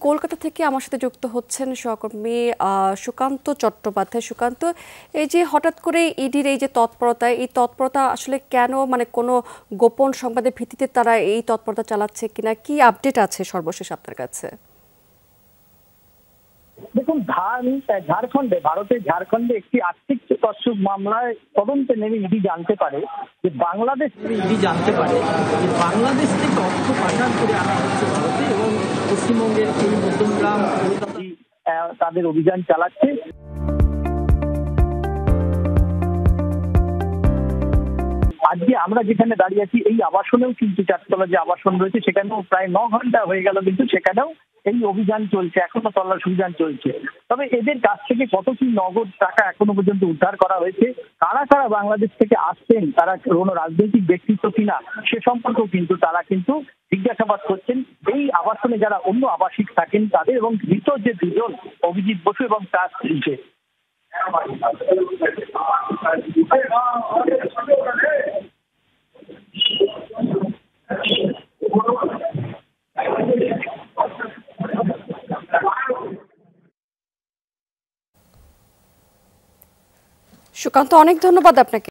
কলকাতা থেকে আমার সাথে যুক্ত হচ্ছেন সহকর্মী সুকান্ত চট্টোপাধ্যায়। সুকান্ত, এই যে হঠাৎ করে ইডির এই যে তৎপরতা, এই তৎপরতা আসলে কেন, মানে কোনো গোপন সংবাদের ভিত্তিতে তারা এই তৎপরতা চালাচ্ছে কিনা, কি আপডেট আছে সর্বশেষ আপনার কাছে? দেখুন, ভারতের ঝাড়খণ্ডে একটি আর্থিক তছরূপ মামলায় তদন্তে নেমে ইডি জানতে পারে যে বাংলাদেশ থেকে অর্থ পাচার করে আনা হচ্ছে ভারতে, এবং পশ্চিমবঙ্গের এই মধ্যমগ্রাম তাদের অভিযান চালাচ্ছে। আজকে আমরা যেখানে দাঁড়িয়ে আছি এই আবাসনেও কিন্তু চারতলা যে আবাসন রয়েছে সেখানেও প্রায় 9 ঘন্টা হয়ে গেল, কিন্তু সেখানেও এই অভিযান চলছে, এখনো তল্লাশ অভিযান চলছে। তবে এদের কাছ থেকে কত কি নগদ টাকা এখনো পর্যন্ত উদ্ধার করা হয়েছে, কারা কারা বাংলাদেশ থেকে আসছেন, তারা কোনো রাজনৈতিক ব্যক্তিত্ব কিনা সে সম্পর্কেও কিন্তু তারা জিজ্ঞাসাবাদ করছেন। এই আবাসনে যারা অন্য আবাসিক থাকেন তাদের, এবং ধৃত যে দুজন অভিজিৎ বসু এবং তার স্ত্রীকে। সুকান্ত, অনেক ধন্যবাদ আপনাকে।